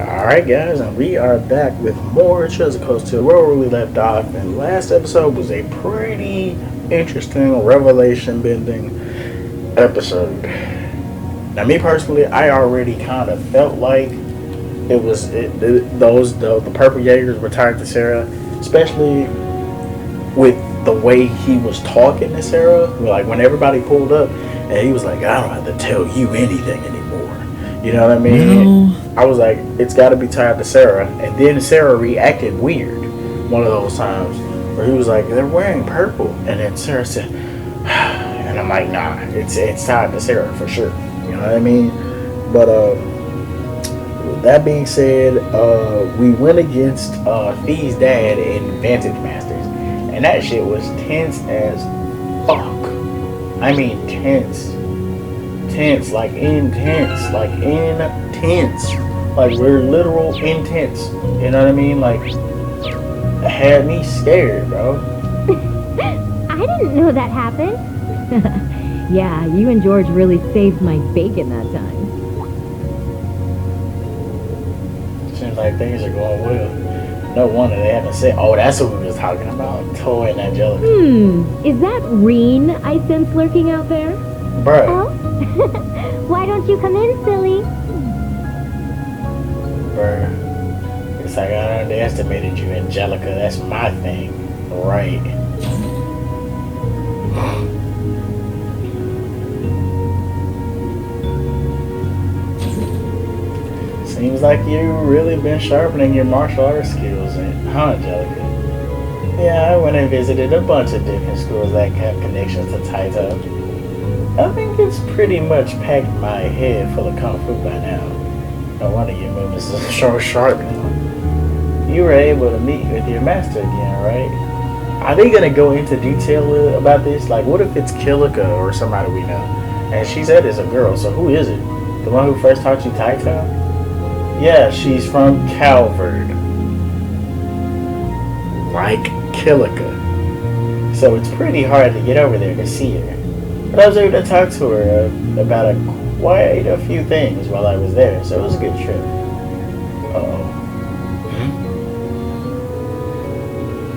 Alright, guys, and we are back with more Treasure Coast to where we left off. And last episode was a pretty interesting, revelation bending episode. Now, me personally, I already kind of felt like the Purple Jaegers were tied to Sarah, especially with the way he was talking to Sarah. Like, when everybody pulled up, and he was like, I don't have to tell you anything anymore. You know what I mean? I was like, it's got to be tied to Sarah. And then Sarah reacted weird one of those times where he was like, they're wearing purple. And then Sarah said, and I'm like, nah, it's tied to Sarah for sure. You know what I mean? But with that being said, we went against Fee's dad in Vantage Masters. And that shit was tense as fuck. I mean tense. Tense, like intense, like intense. Like we're literal intense. You know what I mean? Like it had me scared, bro. I didn't know that happened. Yeah, you and George really saved my bacon that time. Seems like things are going well. No wonder they haven't said, oh, that's what we was talking about. Toy and Angelica. Is that Reen I sense lurking out there? Bruh. Oh? Why don't you come in, silly? Bruh. It's like I underestimated you, Angelica. That's my thing. Right. Seems like you've really been sharpening your martial arts skills, huh, Angelica? Yeah, I went and visited a bunch of different schools that have connections to Taito. I think it's pretty much packed my head full of kung fu by now. No wonder your movements are so sharp now. You were able to meet with your master again, right? Are they gonna go into detail about this? Like, what if it's Kilika or somebody we know? And she said it's a girl, so who is it? The one who first taught you Taito? Yeah, she's from Calvard. Like Kilika. So it's pretty hard to get over there to see her. But I was able to talk to her about quite a few things while I was there, so it was a good trip. Uh-oh.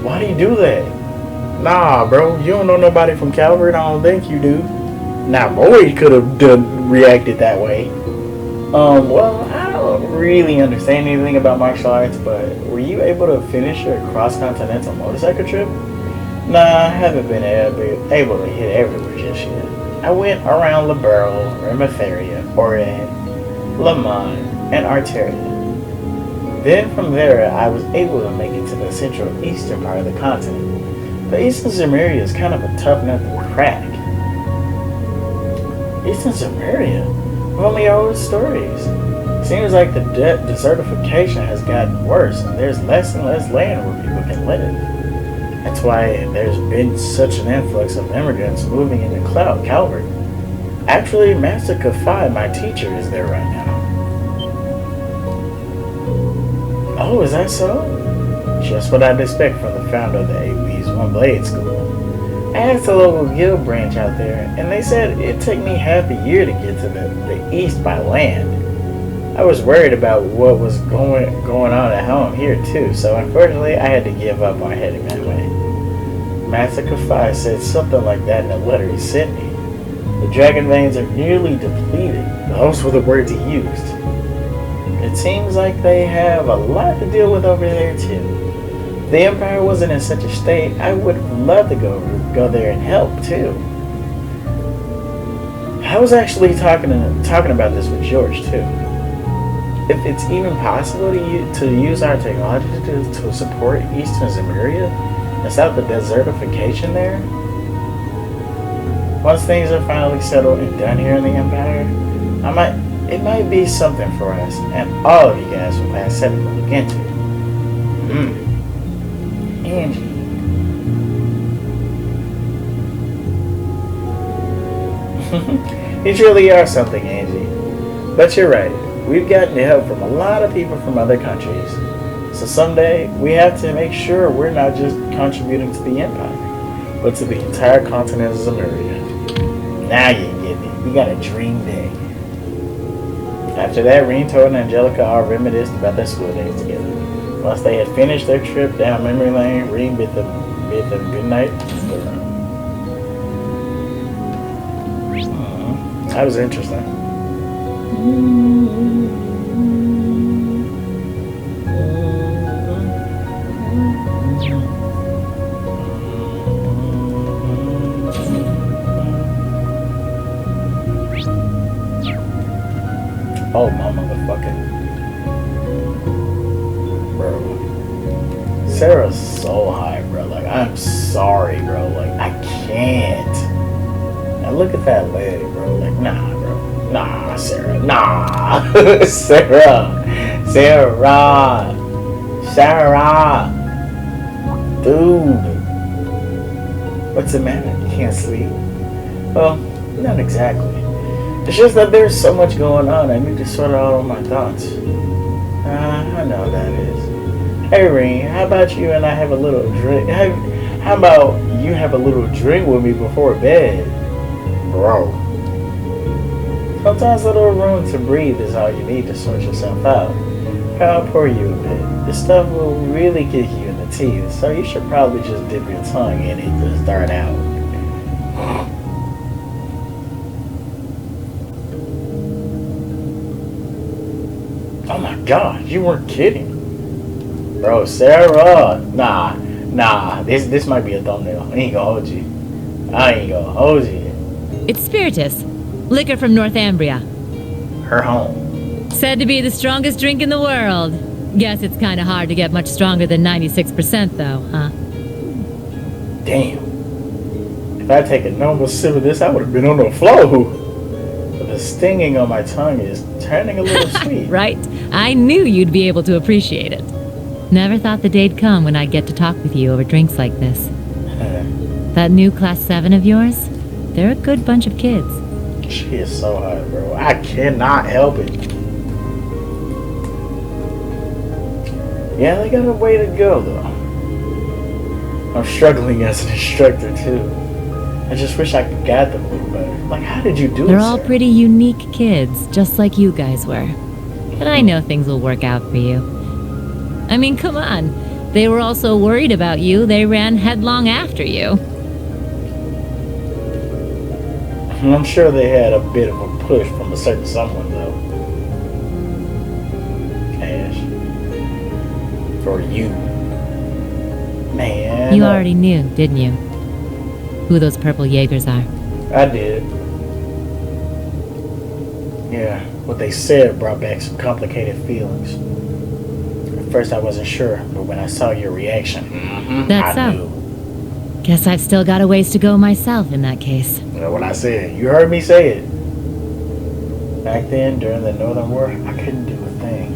Why do you do that? Nah, bro, you don't know nobody from Calvert. I don't think you do. Now, Boyd could have reacted that way. Well, I don't really understand anything about martial arts, but were you able to finish your cross-continental motorcycle trip? Nah, I haven't been able to hit everywhere just yet. I went around Liberal, Rematharia, Oran, Le Mans, and Arteria. Then from there, I was able to make it to the central eastern part of the continent. The Eastern Zemuria is kind of a tough nut to crack. Eastern Zemuria? Well, me old stories. Seems like the desertification has gotten worse, and there's less and less land where people can live. That's why there's been such an influx of immigrants moving into Calvert. Actually, Master Kafai, my teacher, is there right now. Oh, is that so? Just what I'd expect from the founder of the AB's One Blade School. I asked the local guild branch out there, and they said it'd take me half a year to get to the east by land. I was worried about what was going on at home here too, so unfortunately I had to give up on heading that way. Master Kafai said something like that in a letter he sent me. The dragon veins are nearly depleted. Those were the words he used. It seems like they have a lot to deal with over there too. If the Empire wasn't in such a state, I would love to go there and help too. I was actually talking about this with George too. If it's even possible to use our technology to support Eastern Zemuria and stop the desertification there, once things are finally settled and done here in the Empire, it might be something for us and all of you guys from Class 7 to look into. Angie. You truly are something, Angie. But you're right. We've gotten help from a lot of people from other countries. So someday, we have to make sure we're not just contributing to the Empire, but to the entire continent of Zemuria. Now you get it. We got a dream big. After that, Reen told Angelica all reminisced about their school days together. Once they had finished their trip down memory lane, Reen bid them good night. That was interesting. Oh my motherfucking bro. Sarah's so high, bro. Like, I'm sorry, bro. Like, I can't. Now look at that leg, bro. Like, nah, bro. Nah, Sarah. Nah. Sarah. Dude. What's the matter? You can't sleep? Well, not exactly. It's just that there's so much going on. I need to sort out all my thoughts. I know that is. Hey, Reen, how about you and I have a little drink? How about you have a little drink with me before bed? Bro. Sometimes a little room to breathe is all you need to sort yourself out. I'll pour you a bit. This stuff will really kick you in the teeth, so you should probably just dip your tongue in it to start out. Oh my god, you weren't kidding. Bro, Sarah. Nah. This might be a thumbnail. I ain't gonna hold you. It's spiritus. Liquor from Northumbria. Her home. Said to be the strongest drink in the world. Guess it's kind of hard to get much stronger than 96% though, huh? Damn. If I take a normal sip of this, I would have been on the floor. But the stinging on my tongue is turning a little sweet. Right? I knew you'd be able to appreciate it. Never thought the day'd come when I'd get to talk with you over drinks like this. That new Class 7 of yours? They're a good bunch of kids. She is so hot, bro. I cannot help it. Yeah, they got a way to go, though. I'm struggling as an instructor, too. I just wish I could guide them a little better. Like, how did you do it, They're all Sarah? pretty unique kids, just like you guys were. But I know things will work out for you. I mean, come on. They were all so worried about you, they ran headlong after you. I'm sure they had a bit of a push from a certain someone, though. Ash. For you. Man. You already knew, didn't you? Who those purple Jaegers are. I did. Yeah, what they said brought back some complicated feelings. At first I wasn't sure, but when I saw your reaction, That's I so. knew. Guess I've still got a ways to go myself in that case. Well, what I said, you heard me say it. Back then, during the Northern War, I couldn't do a thing.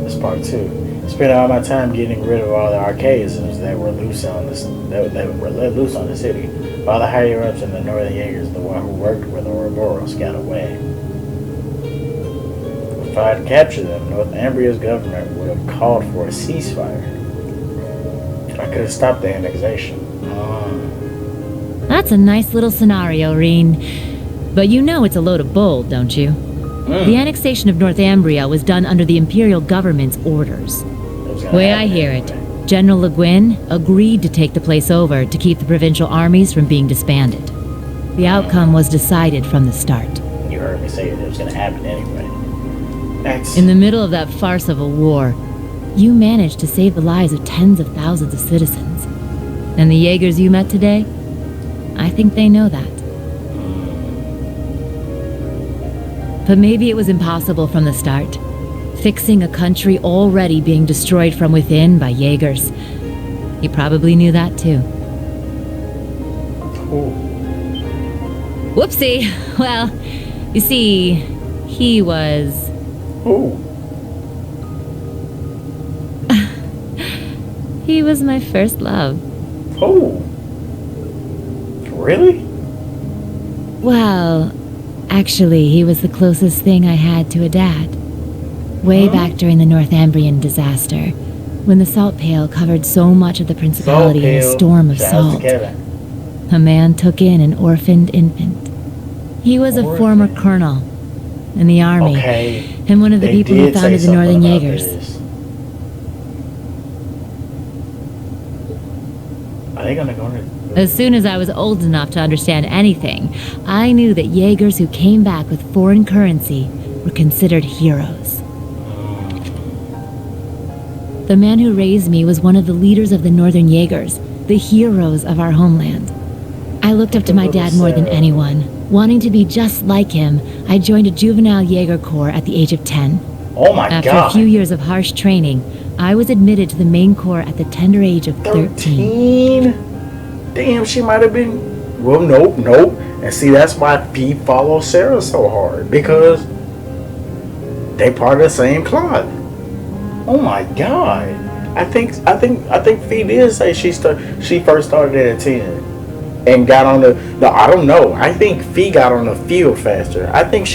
This part too. Spent all my time getting rid of all the archaisms that were loose on this, that were let loose on the city. All the higher ups in the Northern Jaegers, the one who worked with Ouroboros, got away. If I'd captured them, Northumbria's government would have called for a ceasefire. I could have stopped the annexation. That's a nice little scenario, Reen. But you know it's a load of bull, don't you? The annexation of Northumbria was done under the Imperial government's orders. Way I hear it, General Le Guin agreed to take the place over to keep the provincial armies from being disbanded. The outcome was decided from the start. You heard me say it was going to happen anyway. That's... In the middle of that farce of a war, you managed to save the lives of tens of thousands of citizens. And the Jaegers you met today? I think they know that. But maybe it was impossible from the start. Fixing a country already being destroyed from within by Jaegers. You probably knew that too. Ooh. Whoopsie. Well, you see, he was... Ooh. He was my first love. Oh. Really? Well, actually, he was the closest thing I had to a dad. Way back during the Northumbrian disaster, when the salt pail covered so much of the principality in a storm of salt. A man took in an orphaned infant. He was a former colonel. in the army, Okay. and one of the They people who did say founded the something Northern about Jaegers. this. Are they gonna go to... As soon as I was old enough to understand anything, I knew that Jaegers who came back with foreign currency were considered heroes. The man who raised me was one of the leaders of the Northern Jaegers, the heroes of our homeland. I looked up to my dad more than anyone. Wanting to be just like him, I joined a juvenile Jaeger corps at the age of 10. Oh my After god. a few years of harsh training, I was admitted to the main corps at the tender age of 13. Damn, she might have been... Well, nope. And see, that's why Pete follows Sarah so hard. Because they part of the same cloth. Oh my god. I think Fee did say she first started at 10. And got on the I don't know. I think Fee got on the field faster. I think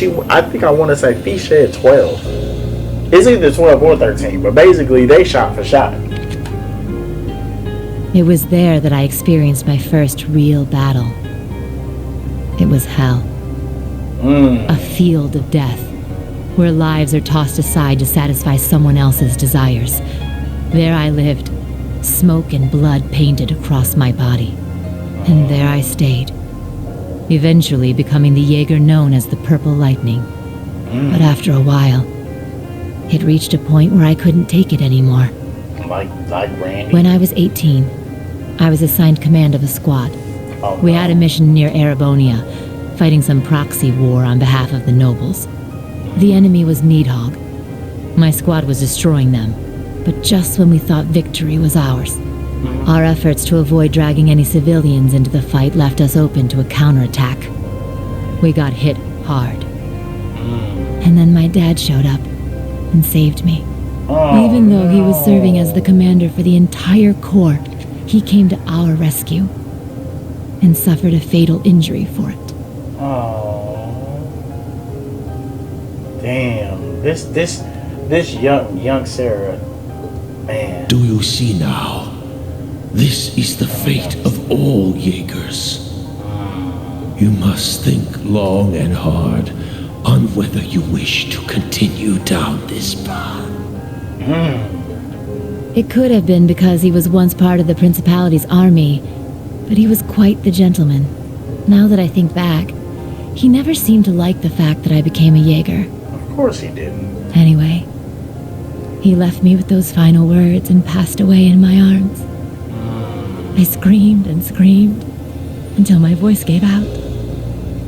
I want to say Fee said 12. It's either 12 or 13, but basically they shot for shot. It was there that I experienced my first real battle. It was hell. A field of death, where lives are tossed aside to satisfy someone else's desires. There I lived, smoke and blood painted across my body. And there I stayed, eventually becoming the Jaeger known as the Purple Lightning. But after a while, it reached a point where I couldn't take it anymore. Like Randy. When I was 18, I was assigned command of a squad. We had a mission near Erebonia, fighting some proxy war on behalf of the nobles. The enemy was Needhog. My squad was destroying them, but just when we thought victory was ours. Our efforts to avoid dragging any civilians into the fight left us open to a counterattack. We got hit hard. And then my dad showed up and saved me. Even though he was serving as the commander for the entire corps, he came to our rescue and suffered a fatal injury for it. Oh, damn! This young Sarah, man. Do you see now? This is the fate of all Jaegers. You must think long and hard on whether you wish to continue down this path. It could have been because he was once part of the Principality's army, but he was quite the gentleman. Now that I think back, he never seemed to like the fact that I became a Jaeger. Of course he didn't. Anyway, he left me with those final words and passed away in my arms. I screamed and screamed until my voice gave out,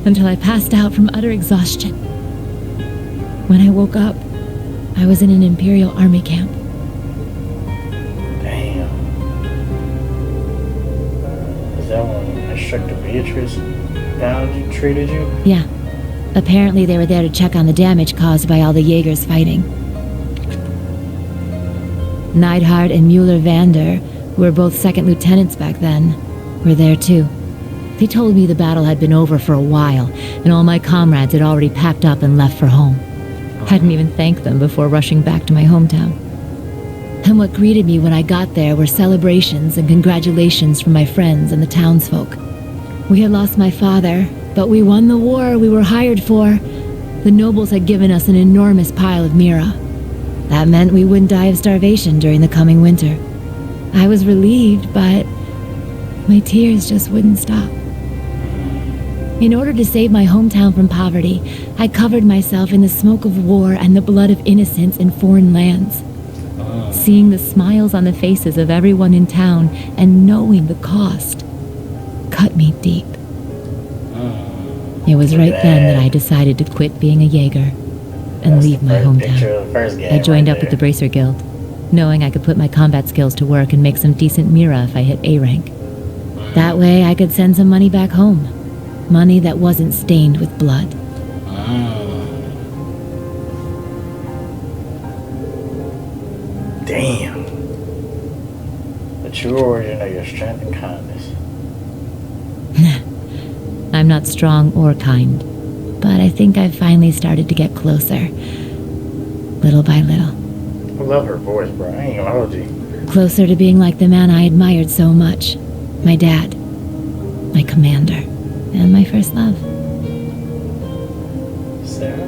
until I passed out from utter exhaustion. When I woke up, I was in an Imperial Army camp. Damn. Is that when Instructor Beatrice treated you? Yeah. Apparently they were there to check on the damage caused by all the Jaegers fighting. Neidhart and Mueller-Vander, who were both second lieutenants back then, were there too. They told me the battle had been over for a while, and all my comrades had already packed up and left for home. Hadn't even thanked them before rushing back to my hometown. And what greeted me when I got there were celebrations and congratulations from my friends and the townsfolk. We had lost my father, but we won the war we were hired for. The nobles had given us an enormous pile of mira. That meant we wouldn't die of starvation during the coming winter. I was relieved, but my tears just wouldn't stop. In order to save my hometown from poverty, I covered myself in the smoke of war and the blood of innocents in foreign lands. Seeing the smiles on the faces of everyone in town and knowing the cost cut me deep. It was right then that I decided to quit being a Jaeger and leave my hometown. I joined up with the Bracer Guild, knowing I could put my combat skills to work and make some decent mira if I hit A rank. That way I could send some money back home. Money that wasn't stained with blood. Damn. The true origin of your strength and kindness. I'm not strong or kind, but I think I've finally started to get closer. Little by little. I love her voice, bro. I ain't gonna hold you. Closer to being like the man I admired so much. My dad. My commander. And my first love. Sarah?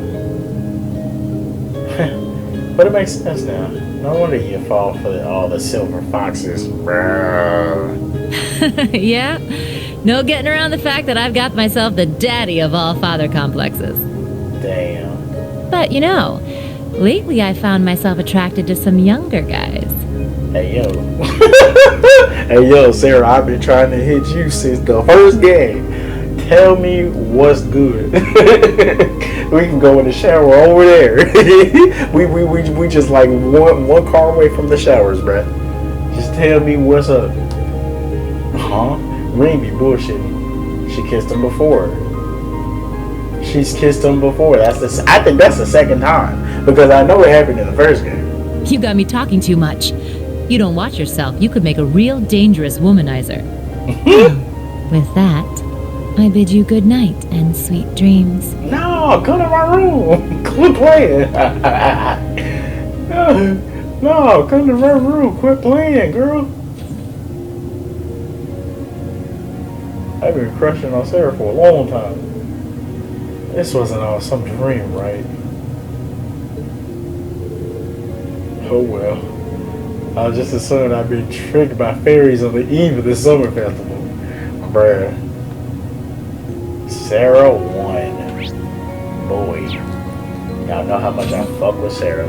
But it makes sense now. No wonder you fall for all the silver foxes. Yeah? No getting around the fact that I've got myself the daddy of all father complexes. Damn. But, you know, lately I found myself attracted to some younger guys. Hey, yo. Hey, yo, Sarah, I've been trying to hit you since the first game. Tell me what's good. We can go in the shower over there. we just like one car away from the showers, bruh. Just tell me what's up. Huh? We ain't be bullshitting. She kissed him before. She's kissed him before. I think that's the second time. Because I know it happened in the first game. You got me talking too much. You don't watch yourself, you could make a real dangerous womanizer. With that, I bid you good night and sweet dreams. No, come to my room. Quit playing. No, come to my room. Quit playing, girl. I've been crushing on Sarah for a long time. This wasn't all some dream, right? Oh well. I just assumed I'd been tricked by fairies on the eve of the summer festival. Bruh. Sarah won. Boy. Y'all know how much I fuck with Sarah.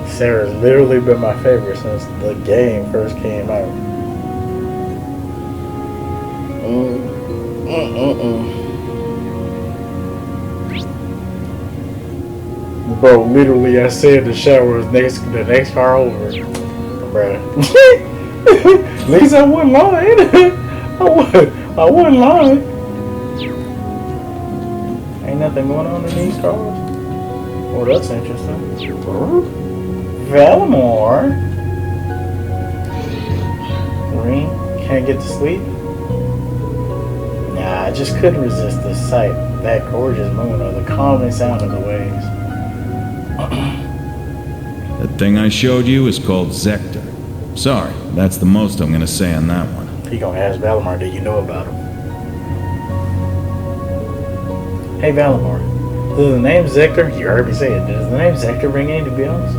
Sarah's literally been my favorite since the game first came out. Bro, literally I said the shower was the next car over. Bruh. At least I wasn't lying. I wasn't lying. Ain't nothing going on in these cars. Oh, that's interesting. Valamore. Green, can't get to sleep? Nah, I just couldn't resist the sight of that gorgeous moon or the calming sound of the waves. That thing I showed you is called Zector. Sorry, that's the most I'm gonna say on that one. He gonna ask Valamore, do you know about him? Hey Valamore, does the name Zector, you heard me say it, does the name Zector ring any bells?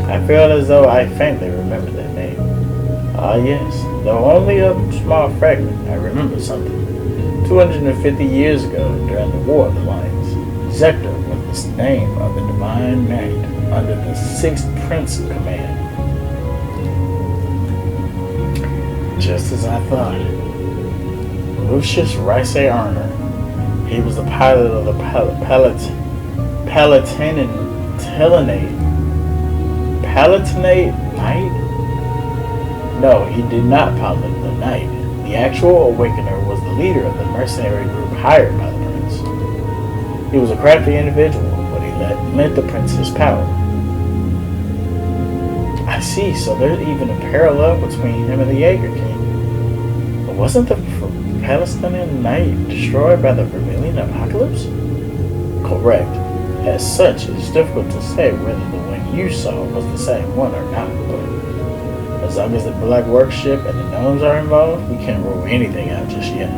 I feel as though I faintly remember that name. Ah yes, though only a small fragment, I remember something. 250 years ago, during the War of the Lions, Zector was the name of the divine knight under the 6th Prince command. Just as I thought. Lucius Rice Arner. He was the pilot of the Palatinate Knight? No, he did not pilot the Knight. The actual Awakener was the leader of the mercenary group hired by the Prince. He was a crafty individual, but he lent the Prince his power. I see, so there's even a parallel between him and the Jaeger King. But wasn't the Palestinian Knight destroyed by the Vermilion Apocalypse? Correct. As such, it's difficult to say whether the one you saw was the same one or not, but as long as the Black Workship and the gnomes are involved, we can't rule anything out just yet.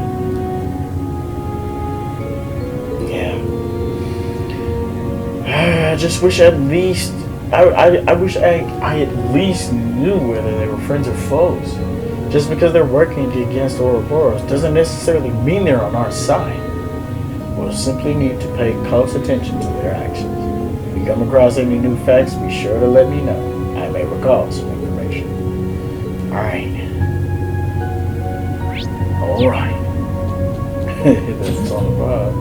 Yeah. I just wish at least... I wish I at least knew whether they were friends or foes. Just because they're working against Ouroboros doesn't necessarily mean they're on our side. We'll simply need to pay close attention to their actions. If you come across any new facts, be sure to let me know. I may recall some information. Alright. Alright. That's on the vibe.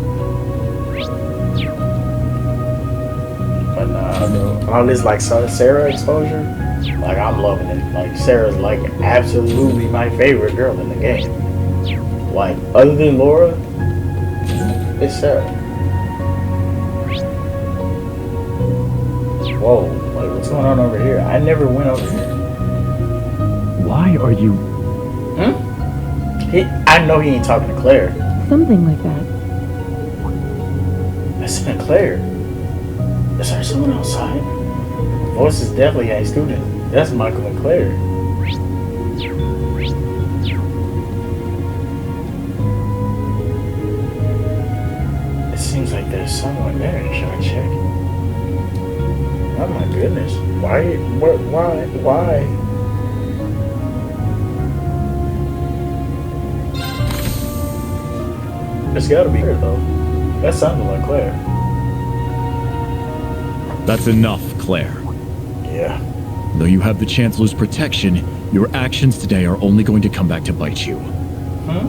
But nah, all this like Sarah exposure, like I'm loving it. Like Sarah's like absolutely my favorite girl in the game. Like other than Laura, it's Sarah. Whoa, like what's going on over here? I never went over here. Why are you... I know he ain't talking to Claire. Something like that. That's not Claire. Is there someone outside? Voice is definitely a student. That's Michael and Claire. there's someone there. Should I check? Oh my goodness. Why? What? Why? It's gotta be her though. That sounded like Claire. That's enough, Claire. Yeah. Though you have the Chancellor's protection, your actions today are only going to come back to bite you. Huh?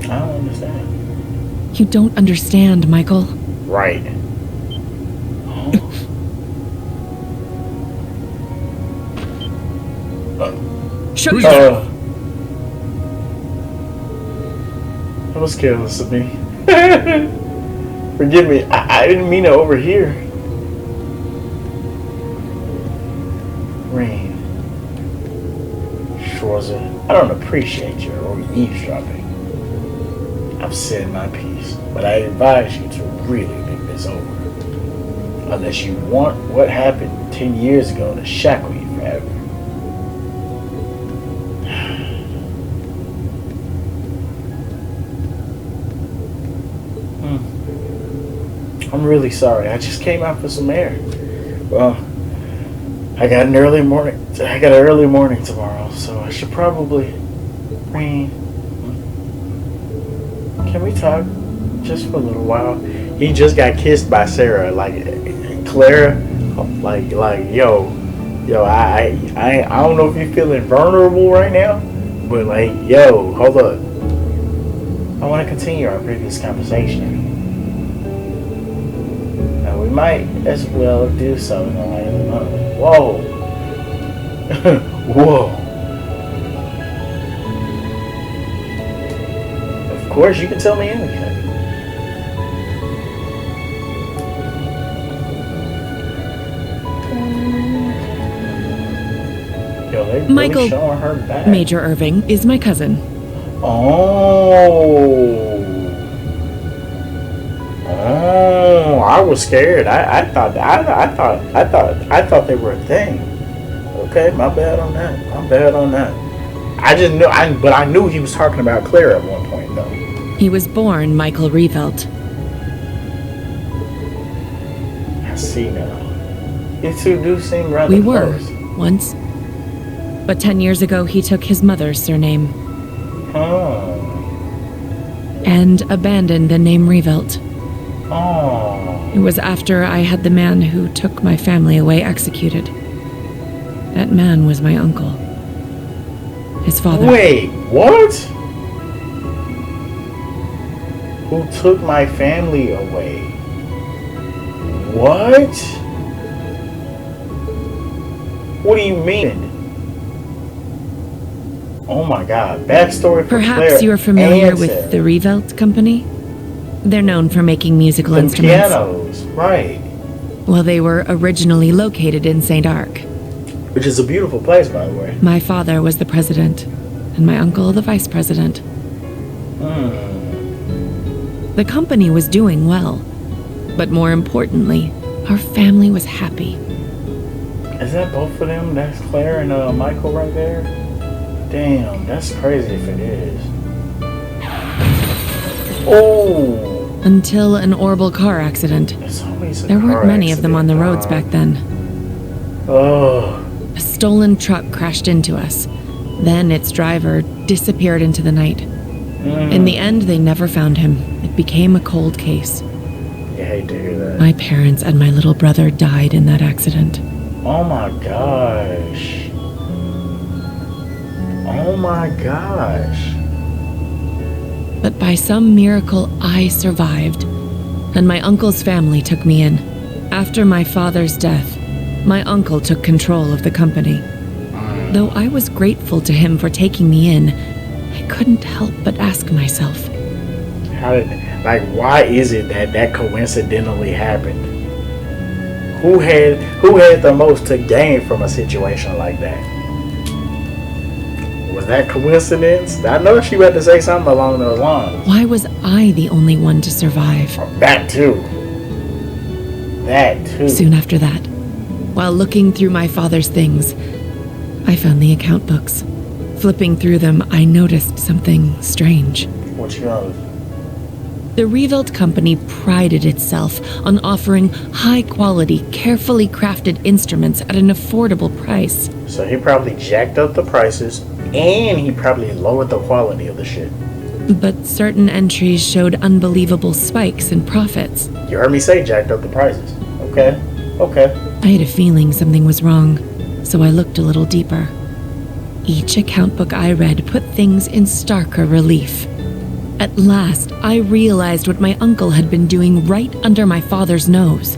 I don't understand. You don't understand, Michael. Right. Show yourself. That was careless of me. Forgive me. I didn't mean to overhear. Rain. Schwarzer, I don't appreciate your eavesdropping. I've said my piece, but I advise you to really think this over. Unless you want what happened 10 years ago to shackle you forever. I'm really sorry. I just came out for some air. Well, I got an early morning tomorrow, so I should probably. Rain, can we talk just for a little while? He just got kissed by Sarah, like Clara, like yo, I don't know if you're feeling vulnerable right now, but like yo, hold up. I want to continue our previous conversation. We might as well do so in the light of the moment. Whoa. Whoa. Of course, you can tell me anything. Yo, they really Michael, showing her back. Major Irving is my cousin. Oh, I was scared. I thought they were a thing. Okay, my bad on that. I just knew, but I knew he was talking about Claire at one point, though. He was born Michael Revelt. I see now. You two do seem rather We were, close. once. But 10 years ago, he took his mother's surname. Oh. And abandoned the name Revelt. Oh. It was after I had the man who took my family away executed. That man was my uncle. His father. Wait, what? Who took my family away? What? What do you mean? Oh my god, backstory for Perhaps Claire you are familiar and with Sarah. the Revelt Company? They're known for making musical The instruments. pianos, right. Well, they were originally located in St. Arc. Which is a beautiful place, by the way. My father was the president, and my uncle the vice president. The company was doing well, but more importantly, our family was happy. Is that both of them? That's Claire and Michael right there? Damn, that's crazy if it is. Oh! Until an horrible car accident. It's always a There car weren't many of them on the roads accident, back then. Oh. A stolen truck crashed into us. Then its driver disappeared into the night. In the end, they never found him. It became a cold case. You hate to hear that. My parents and my little brother died in that accident. Oh my gosh. Oh my gosh. But by some miracle, I survived, and my uncle's family took me in. After my father's death, my uncle took control of the company. Though I was grateful to him for taking me in, I couldn't help but ask myself, why is it that coincidentally happened? Who had the most to gain from a situation like that? Was that coincidence? I know she had to say something along those lines. why was I the only one to survive? That too. Soon after that, while looking through my father's things, I found the account books. Flipping through them, I noticed something strange. What you know? The Revolt Company prided itself on offering high-quality, carefully crafted instruments at an affordable price. So he probably jacked up the prices, and he probably lowered the quality of the shit. But certain entries showed unbelievable spikes in profits. You heard me say jacked up the prices. Okay. I had a feeling something was wrong, so I looked a little deeper. Each account book I read put things in starker relief. At last, I realized what my uncle had been doing right under my father's nose.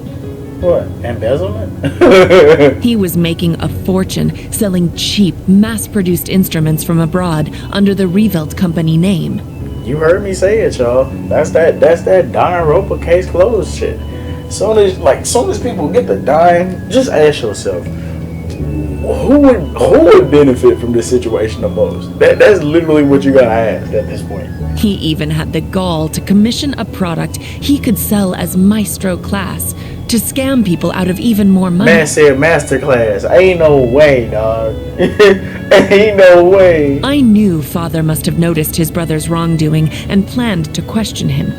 What? Embezzlement? He was making a fortune selling cheap, mass-produced instruments from abroad under the Revolt Company name. You heard me say it, y'all. That's that Don Roper case closed shit. Soon as people get the dime, just ask yourself, who would benefit from this situation the most? That's literally what you gotta ask at this point. He even had the gall to commission a product he could sell as Maestro class to scam people out of even more money. Man said masterclass. Ain't no way, dog. Ain't no way. I knew Father must have noticed his brother's wrongdoing and planned to question him.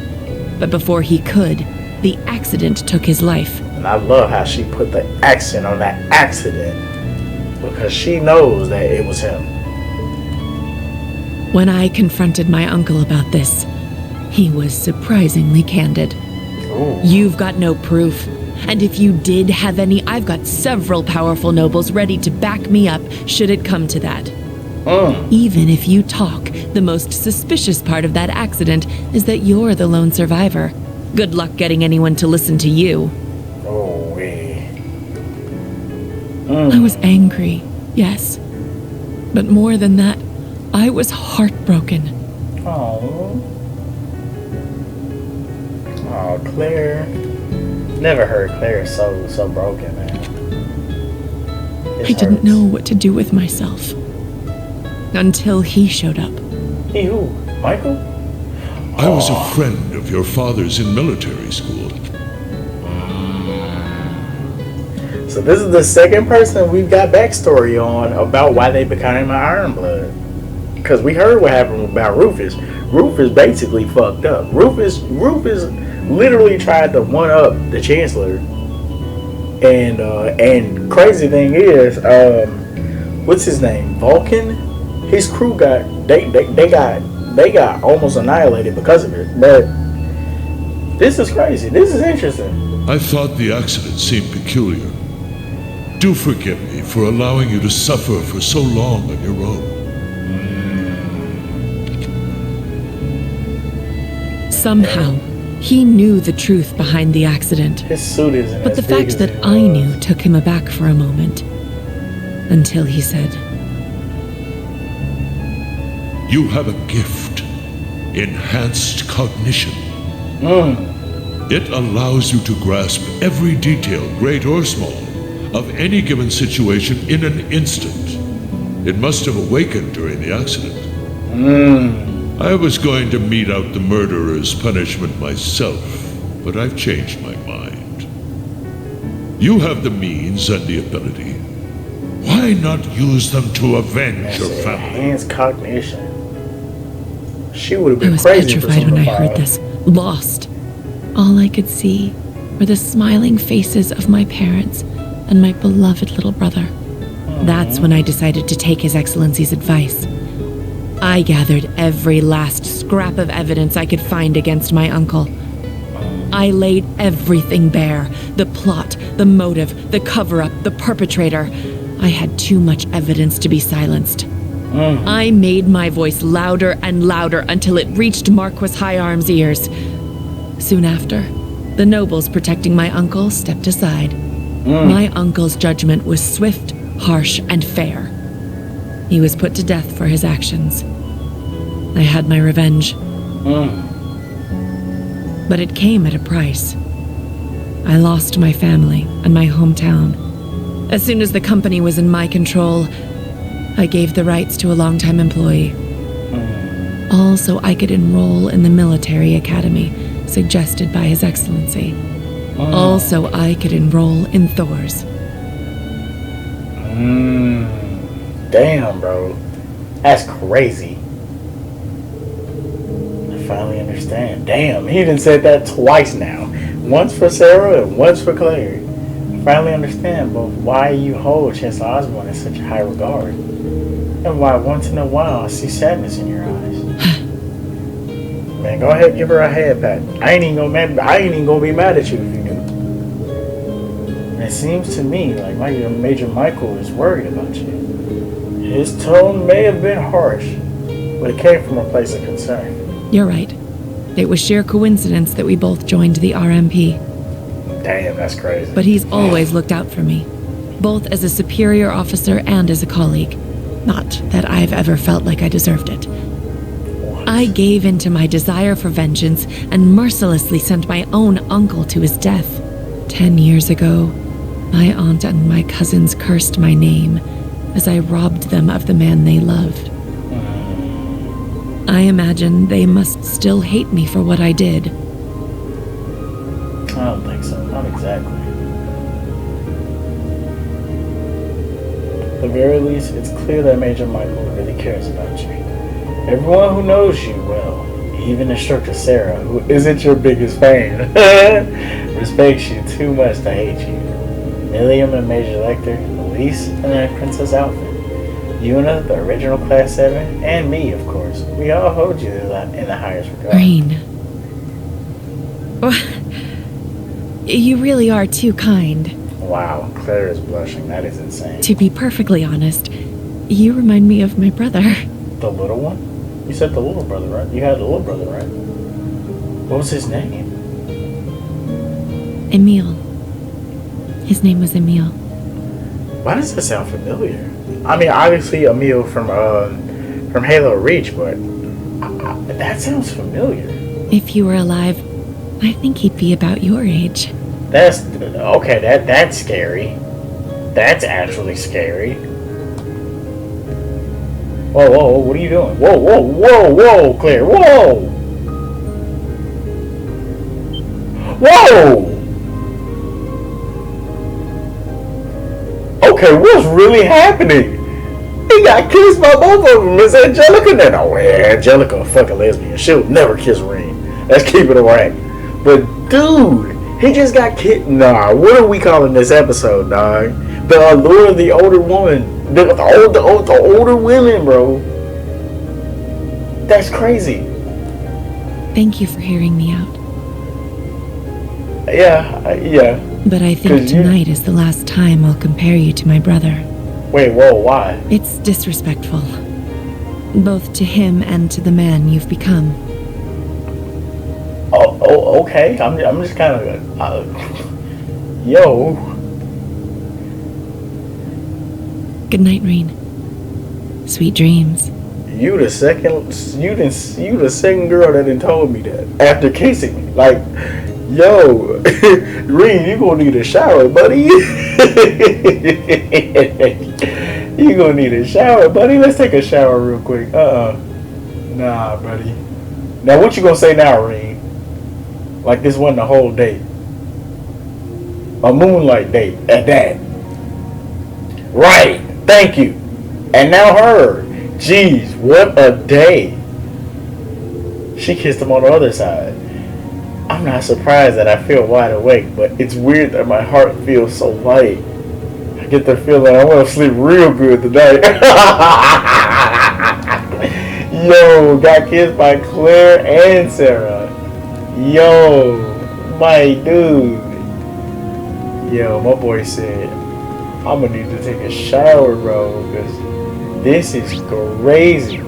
But before he could, the accident took his life. And I love how she put the accent on that accident, because she knows that it was him. When I confronted my uncle about this, he was surprisingly candid. Ooh. You've got no proof. And if you did have any, I've got several powerful nobles ready to back me up should it come to that. Even if you talk, the most suspicious part of that accident is that you're the lone survivor. Good luck getting anyone to listen to you. Oh, wait. I was angry, yes. But more than that, I was heartbroken. Oh, Claire. Never heard Claire so broken, man. I didn't know what to do with myself. Until he showed up. He who? Michael? I was a friend of your father's in military school. So this is the second person we've got backstory on about why they became an Iron Blood. Because we heard what happened about Rufus. Rufus basically fucked up. Rufus literally tried to one up the Chancellor. And crazy thing is, what's his name? Vulcan? His crew got they got almost annihilated because of it. But this is crazy. This is interesting. I thought the accident seemed peculiar. Do forgive me for allowing you to suffer for so long on your own. Somehow, he knew the truth behind the accident. His suit isn't. But the fact that I knew took him aback for a moment. Until he said, You have a gift. Enhanced cognition. It allows you to grasp every detail, great or small, of any given situation in an instant. It must have awakened during the accident. I was going to mete out the murderer's punishment myself, but I've changed my mind. You have the means and the ability. Why not use them to avenge your family? Enhanced cognition. She would have been I was crazy petrified for when I heard this, lost. All I could see were the smiling faces of my parents and my beloved little brother. That's when I decided to take His Excellency's advice. I gathered every last scrap of evidence I could find against my uncle. I laid everything bare. The plot, the motive, the cover-up, the perpetrator. I had too much evidence to be silenced. I made my voice louder and louder until it reached Marquis Higharm's ears. Soon after, the nobles protecting my uncle stepped aside. My uncle's judgment was swift, harsh, and fair. He was put to death for his actions. I had my revenge. But it came at a price. I lost my family and my hometown. As soon as the company was in my control, I gave the rights to a longtime employee. All so I could enroll in the military academy suggested by His Excellency. All so I could enroll in Thor's. Damn, bro. That's crazy. I finally understand. Damn, he done said that twice now. Once for Sarah and once for Claire. I finally understand both why you hold Chancellor Osborne in such high regard, and why once in a while I see sadness in your eyes. Man, go ahead, give her a head pat. I ain't even gonna be mad at you if you do. And it seems to me like Major Michael is worried about you. His tone may have been harsh, but it came from a place of concern. You're right. It was sheer coincidence that we both joined the RMP. Damn, that's crazy. But he's always looked out for me, both as a superior officer and as a colleague. Not that I've ever felt like I deserved it. I gave in to my desire for vengeance and mercilessly sent my own uncle to his death. 10 years ago, my aunt and my cousins cursed my name as I robbed them of the man they loved. I imagine they must still hate me for what I did. I don't think so. Not exactly. At the very least, it's clear that Major Michael really cares about you. Everyone who knows you well, even Instructor Sarah, who isn't your biggest fan, respects you too much to hate you. Milliam and Major Lecter, Elise, and then Princess Alpha. Yuna, the original Class 7, and me, of course. We all hold you in the highest regard. Rain. You really are too kind. Wow, Claire is blushing. That is insane. To be perfectly honest, you remind me of my brother. The little one? You said the little brother, right? You had a little brother, right? What was his name? Emile. His name was Emile. Why does that sound familiar? I mean, obviously Emile from Halo Reach, but that sounds familiar. If you were alive, I think he'd be about your age. That's okay. That's scary. That's actually scary. Whoa, whoa, what are you doing? Whoa, whoa, whoa, whoa, Claire, whoa! Whoa! Okay, what's really happening? He got kissed by both of them. Miss Angelica? No, Angelica a fucking lesbian. She'll never kiss Reem. Let's keep it a rank. But dude, he just got kissed. Nah, what are we calling this episode, dog? The allure of the older woman. The older women, bro. That's crazy. Thank you for hearing me out. Yeah. But I think tonight is the last time I'll compare you to my brother. Wait, whoa, why? It's disrespectful. Both to him and to the man you've become. Oh, okay. I'm just kind of... yo. Good night, Rain. Sweet dreams. You the second girl that done told me that after kissing me. Like, yo, Reem, you gonna need a shower, buddy. You gonna need a shower, buddy. Let's take a shower real quick. Nah, buddy. Now what you gonna say now, Reem? Like this wasn't a whole date. A moonlight date at that. Right. Thank you. And now her. Jeez, what a day. She kissed him on the other side. I'm not surprised that I feel wide awake, but it's weird that my heart feels so light. I get the feeling I want to sleep real good tonight. Yo, got kissed by Claire and Sarah. Yo, my dude. Yo, my boy said, I'm gonna need to take a shower, bro, because this is crazy.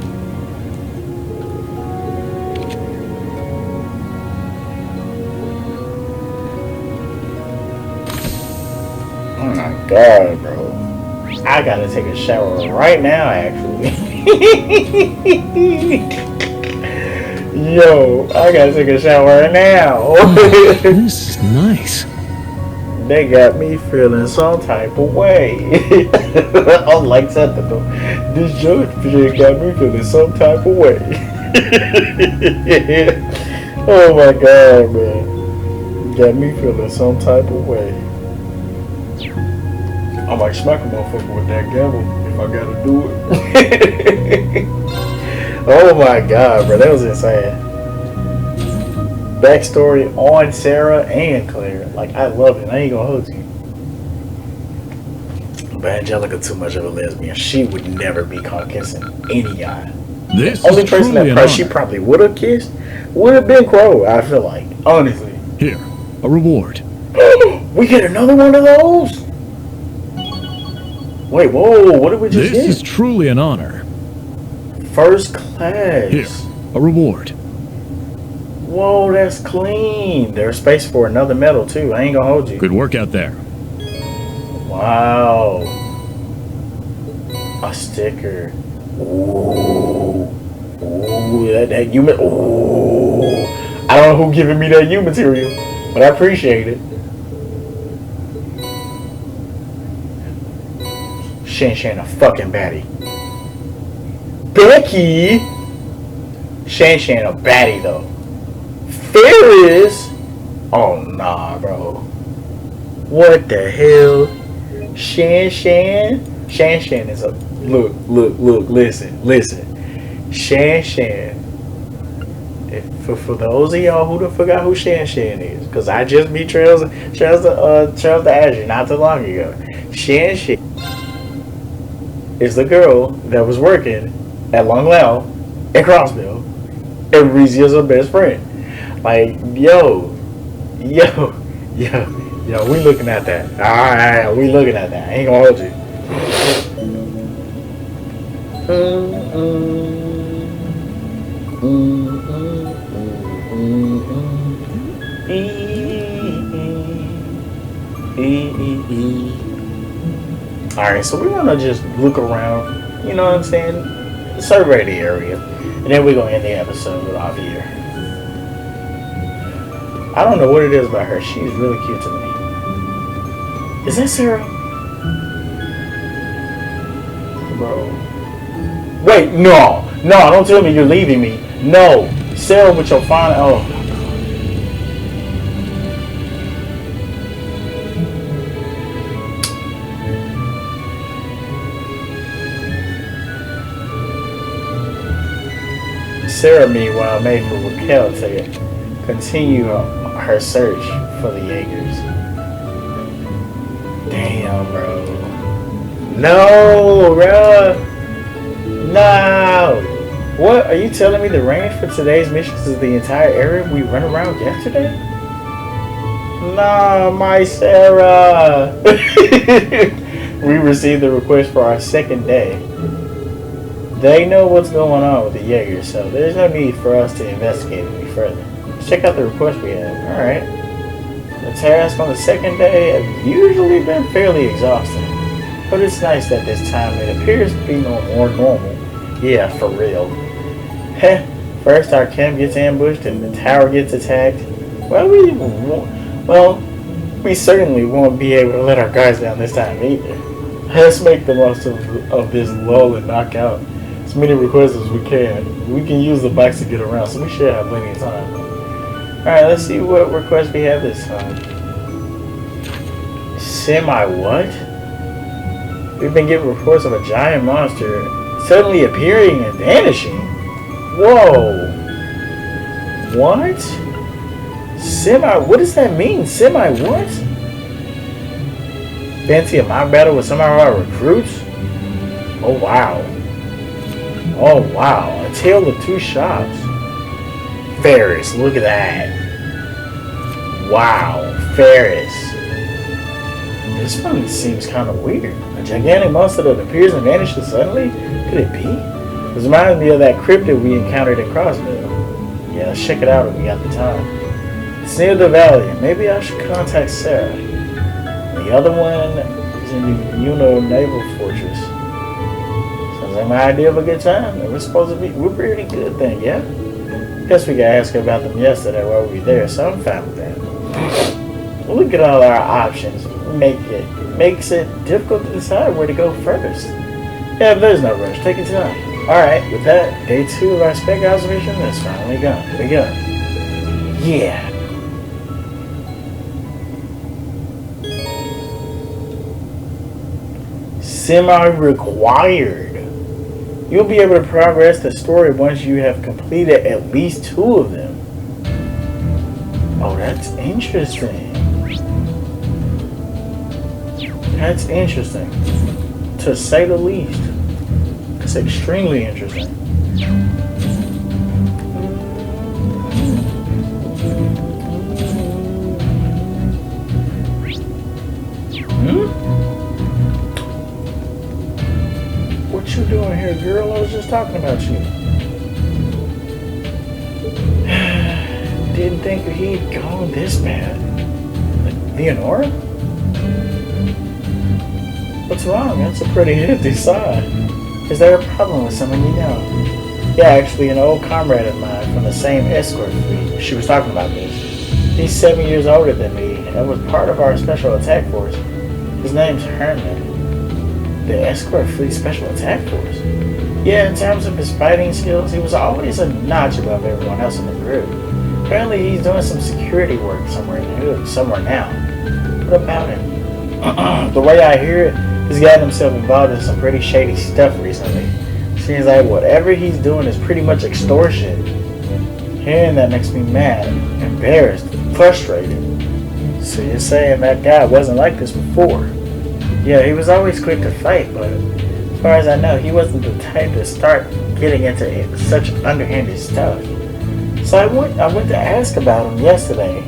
Oh my god, bro. I gotta take a shower right now, actually. Yo, I gotta take a shower now. This is nice. They got me feeling some type of way. I'm like something though. This judge got me feeling some type of way. Oh my god, man. Got me feeling some type of way. I might smack a motherfucker with that gavel if I gotta do it. Oh my god, bro, that was insane. Backstory on Sarah and Claire. Like, I love it. I ain't gonna hold you. But Angelica too much of a lesbian. She would never be caught kissing any guy. This Only is person truly that an she honor. probably would have kissed would have been Crow, I feel like. Honestly. Here, a reward. We get another one of those? Wait, whoa, what did we just This get? is truly an honor. First class. Here, a reward. Whoa, that's clean. There's space for another medal too. I ain't gonna hold you. Good work out there. Wow. A sticker. Ooh. Ooh, that human. Ooh. I don't know who giving me that U material, but I appreciate it. Shan a fucking baddie. Becky. Shan a baddie though. Ferris. Oh nah, bro. What the hell? Shan is a look, listen. Shan. For those of y'all who don't forgot who Shan is, because I just beat Trails the Azure not too long ago. Shan is the girl that was working at Long Lao in Crossville, and Rizzia's her best friend. Like, yo, we looking at that. Alright, we looking at that. I ain't gonna hold you. Alright, so we're gonna just look around, you know what I'm saying? Survey the area. And then we're gonna end the episode off here. I don't know what it is about her. She's really cute to me. Is that Sarah? Bro. Wait, no, don't tell me you're leaving me. No. Sarah with your fine. Oh. Sarah, meanwhile, made for Raquel to continue her search for the Jaegers. Damn, bro. No, bro. No. What? Are you telling me the range for today's missions is the entire area we ran around yesterday? Nah, my Sarah. We received the request for our second day. They know what's going on with the Jaegers, so there's no need for us to investigate any further. Let's check out the request we have. Alright. The tasks on the second day have usually been fairly exhausting, but it's nice that this time it appears to be more normal. Yeah, for real. Heh. First our camp gets ambushed and the tower gets attacked. Well, we certainly won't be able to let our guys down this time either. Let's make the most of this lull and knock out as many requests as we can. We can use the bikes to get around, so we should have plenty of time. Alright, let's see what requests we have this time. Semi-what? We've been getting reports of a giant monster suddenly appearing and vanishing. Whoa. What? What does that mean? What? Fancy a mock battle with some of our recruits? Oh wow. A tale of two shops. Ferris, look at that. Wow, Ferris. This one seems kind of weird. A gigantic monster that appears and vanishes suddenly? Could it be? This reminds me of that cryptid we encountered in Crossville. Yeah, let's check it out if we got the time. It's near the valley. Maybe I should contact Sarah. The other one is in the Naval Fortress. Sounds like my idea of a good time. We're pretty good then, yeah? Guess we could ask about them yesterday while we were there, so I'm fine with that. Look at all our options. Makes it difficult to decide where to go first. Yeah, there's no rush. Take your time. Alright, with that, day 2 of our spec observation is finally gone. Here we go. Yeah. Semi-required. You'll be able to progress the story once you have completed at least 2 of them. Oh, that's interesting. That's interesting. To say the least. It's extremely interesting. What you doing here, girl? I was just talking about you. Didn't think he'd gone this bad. Like, Leonora? What's wrong? That's a pretty hefty sigh. Is there a problem with someone you know? Yeah, actually, an old comrade of mine from the same escort fleet. She was talking about this. He's 7 years older than me and was part of our special attack force. His name's Herman. The escort fleet special attack force? Yeah, in terms of his fighting skills, he was always a notch above everyone else in the group. Apparently, he's doing some security work somewhere now. What about him? The way I hear it, he's gotten himself involved in some pretty shady stuff recently. Seems like whatever he's doing is pretty much extortion. Hearing that makes me mad, embarrassed, frustrated. So you're saying that guy wasn't like this before? Yeah, he was always quick to fight, but as far as I know, he wasn't the type to start getting into such underhanded stuff. So I went to ask about him yesterday.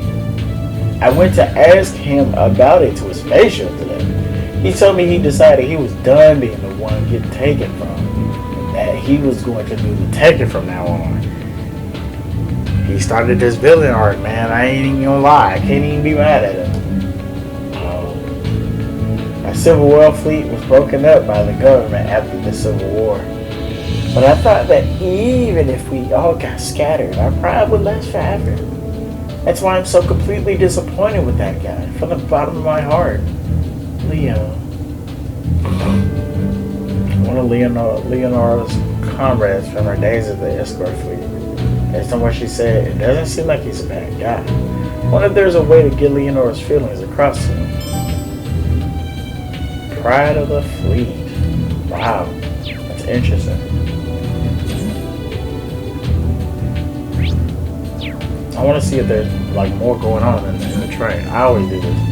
I went to ask him about it to his face yesterday. He told me he decided he was done being the one getting taken from, and that he was going to do the taking from now on. He started this villain arc, man. I ain't even gonna lie. I can't even be mad at him. Our Civil War fleet was broken up by the government after the Civil War. But I thought that even if we all got scattered, our pride would last forever. That's why I'm so completely disappointed with that guy, from the bottom of my heart. Leo. One of Leonora's comrades from her days at the escort fleet. Based on what she said, it doesn't seem like he's a bad guy. I wonder if there's a way to get Leonora's feelings across to him. Pride of the fleet. Wow, that's interesting. I want to see if there's like more going on in the train. I always do this.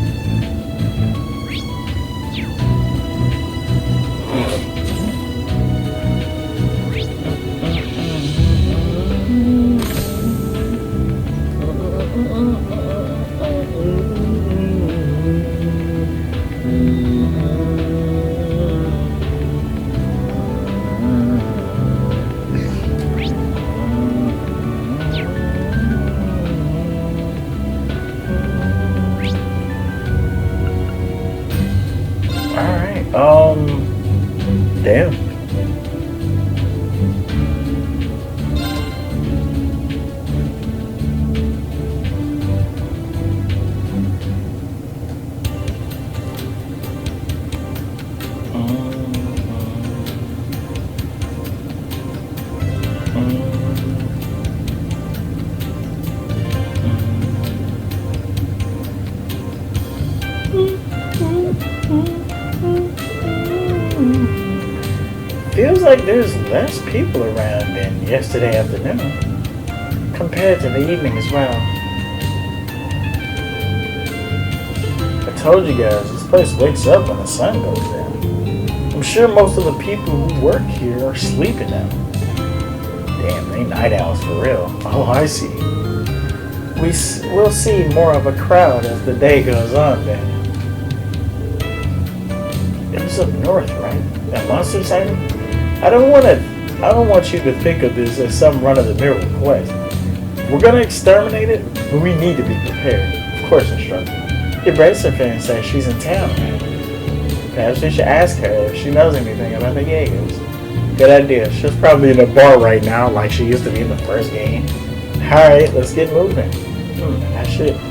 Damn. Feels like there's less people around than yesterday afternoon, compared to the evening as well. I told you guys, this place wakes up when the sun goes down. I'm sure most of the people who work here are sleeping now. Damn, they night owls for real. Oh, I see. We'll see more of a crowd as the day goes on then. It was up north, right? That monster sighting? I don't want you to think of this as some run-of-the-mill quest. We're gonna exterminate it, but we need to be prepared. Of course, instructor. Your bracer fan says she's in town, man. Perhaps we should ask her if she knows anything about the Jaegers. Good idea. She's probably in a bar right now, like she used to be in the first game. Alright, let's get moving.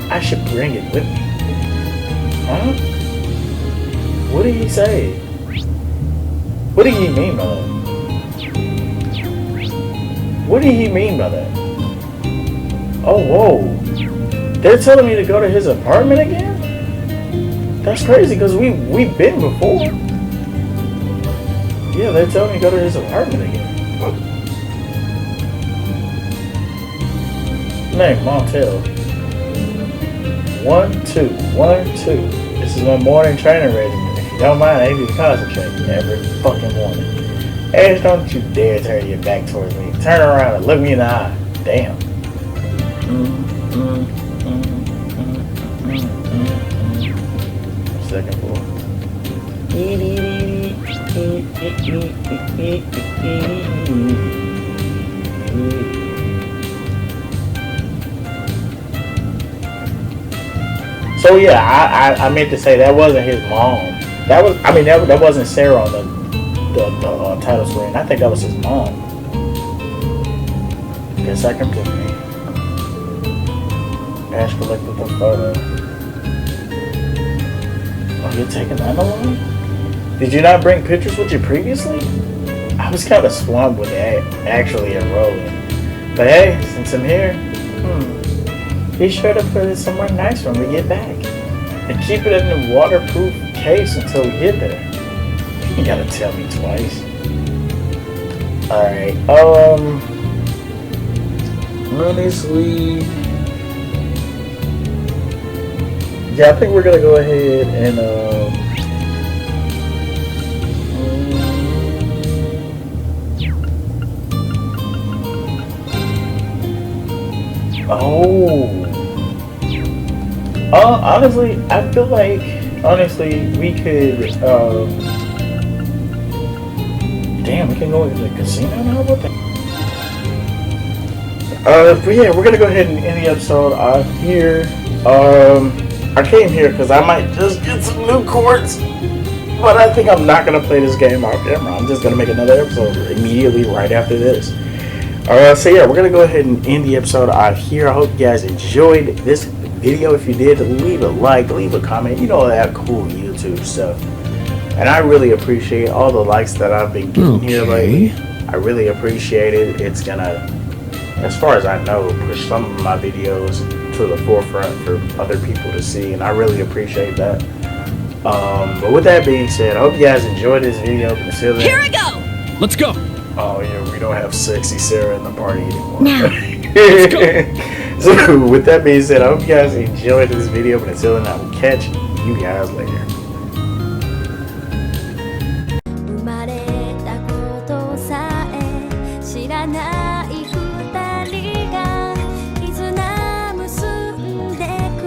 I should bring it with me. Huh? What did he say? What did he mean by that? What did he mean by that? Oh, whoa. They're telling me to go to his apartment again? That's crazy, because we've been before. Yeah, they're telling me to go to his apartment again. Name, Montel. 1, 2, 1, 2. This is my morning training regimen. If you don't mind, I need you to concentrate every fucking morning. Ash, don't you dare turn your back towards me. Turn around and look me in the eye. Damn. Second floor. So yeah, I meant to say that wasn't his mom. That was, I mean, that wasn't Sarah on the title screen. I think that was his mom. Guess I can put me. Ash collected the photo. Oh, you're taking that along? Did you not bring pictures with you previously? I was kind of swamped with actually enrolling. But hey, since I'm here, be sure to put it somewhere nice when we get back. And keep it in the waterproof case until we get there. You gotta tell me twice. Alright, honestly, yeah, I think we're gonna go ahead and, honestly, I feel like, we could, damn, we can go to the casino now? What the? But yeah, we're gonna go ahead and end the episode out here. I came here because I might just get some new chords, but I think I'm not gonna play this game off camera. I'm just gonna make another episode immediately right after this. So yeah, we're gonna go ahead and end the episode out here. I hope you guys enjoyed this video. If you did, leave a like, leave a comment, you know, all that cool YouTube stuff. And I really appreciate all the likes that I've been getting here lately. I really appreciate it. It's gonna, as far as I know, push some of my videos to the forefront for other people to see, and I really appreciate that. But with that being said, I hope you guys enjoyed this video. Here I go! Let's go! Oh yeah, we don't have sexy Sarah in the party anymore. Now. Let's go! So with that being said, I hope you guys enjoyed this video, but until then, I will catch you guys later. 生まれたことさえ知らない二人が絆結んでく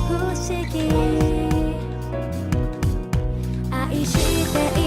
不思議愛してい